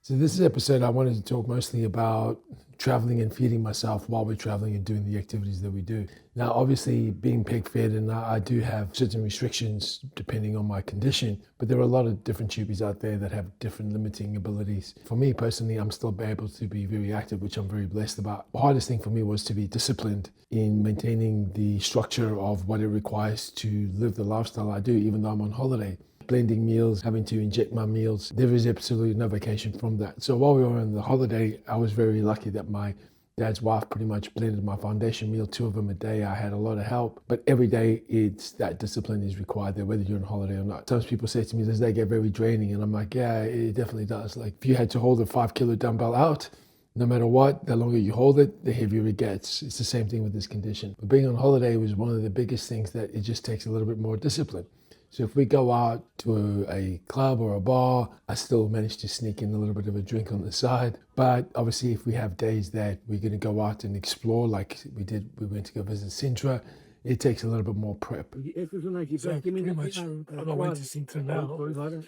So this episode, I wanted to talk mostly about traveling and feeding myself while we're traveling and doing the activities that we do. Now, obviously, being pig fed, and I do have certain restrictions depending on my condition, but there are a lot of different tubies out there that have different limiting abilities. For me personally, I'm still able to be very active, which I'm very blessed about. The hardest thing for me was to be disciplined in maintaining the structure of what it requires to live the lifestyle I do, even though I'm on holiday. Blending meals, having to inject my meals. There is absolutely no vacation from that. So while we were on the holiday, I was very lucky that my dad's wife pretty much blended my foundation meal, 2 of them a day. I had a lot of help, but every day it's that discipline is required there, whether you're on holiday or not. Sometimes people say to me, does that get very draining? And I'm like, yeah, it definitely does. Like if you had to hold a 5-kilo dumbbell out, no matter what, the longer you hold it, the heavier it gets. It's the same thing with this condition. But being on holiday was one of the biggest things that it just takes a little bit more discipline. So if we go out to a club or a bar, I still manage to sneak in a little bit of a drink on the side. But obviously if we have days that we're going to go out and explore, like we went to go visit Sintra, it takes a little bit more prep. So pretty much, I'm on my way to Sintra now,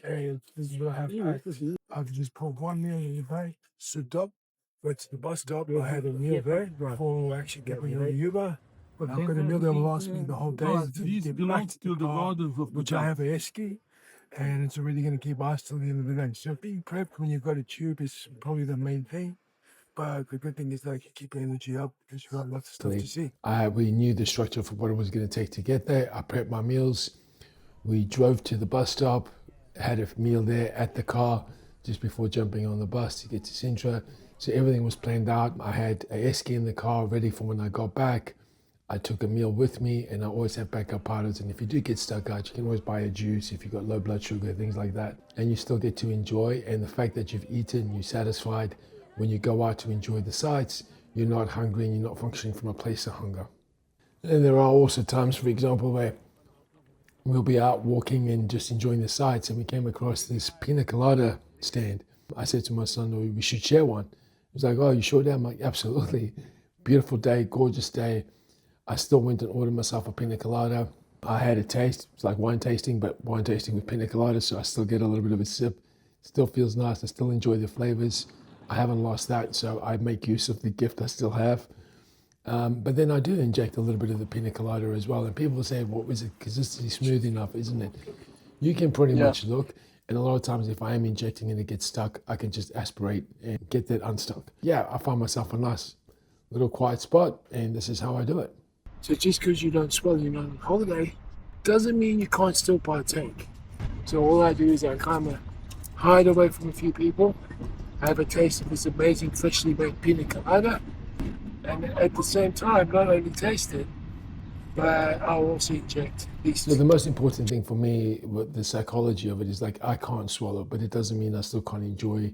and this is what I have packed. I've just put one meal in the bag, souped up, went to the bus stop, I had a meal there before we actually get me on the Uber. But I've got a meal that will last me the whole day until you get back to the car, which I have a esky, and it's already going to keep us till the end of the day. So being prepped when you've got a tube is probably the main thing. But the good thing is that you keep your energy up because you've got lots of stuff to see. We knew the structure for what it was going to take to get there. I prepped my meals. We drove to the bus stop, had a meal there at the car just before jumping on the bus to get to Sintra. So everything was planned out. I had a esky in the car ready for when I got back. I took a meal with me, and I always have backup powders. And if you do get stuck out, you can always buy a juice if you've got low blood sugar, things like that. And you still get to enjoy. And the fact that you've eaten, you're satisfied. When you go out to enjoy the sights, you're not hungry and you're not functioning from a place of hunger. And there are also times, for example, where we'll be out walking and just enjoying the sights, and we came across this pina colada stand. I said to my son, oh, we should share one. He was like, oh, you sure, Dad? I'm like, absolutely. Beautiful day, gorgeous day. I still went and ordered myself a pina colada. I had a taste. It's like wine tasting, but wine tasting with pina colada, so I still get a little bit of a sip. Still feels nice. I still enjoy the flavors. I haven't lost that, so I make use of the gift I still have. But then I do inject a little bit of the pina colada as well. And people say, what was it? Because this is smooth enough, isn't it? You can pretty much look. And a lot of times if I am injecting and it gets stuck, I can just aspirate and get that unstuck. Yeah, I find myself a nice little quiet spot, and this is how I do it. So just because you don't swell, you're not on holiday, doesn't mean you can't still partake. So all I do is I kind of hide away from a few people, have a taste of this amazing freshly made pina colada, and at the same time, not only taste it, but I'll also inject these. So the most important thing for me with the psychology of it is like I can't swallow, but it doesn't mean I still can't enjoy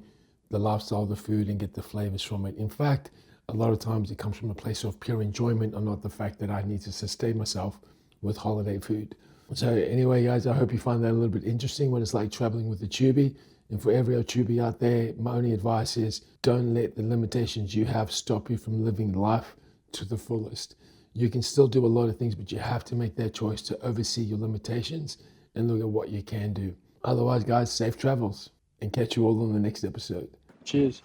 the lifestyle of the food and get the flavors from it. In fact, a lot of times it comes from a place of pure enjoyment and not the fact that I need to sustain myself with holiday food. So anyway, guys, I hope you find that a little bit interesting what it's like traveling with the Tubie. And for every Tubie out there, my only advice is don't let the limitations you have stop you from living life to the fullest. You can still do a lot of things, but you have to make that choice to oversee your limitations and look at what you can do. Otherwise, guys, safe travels, and catch you all on the next episode. Cheers.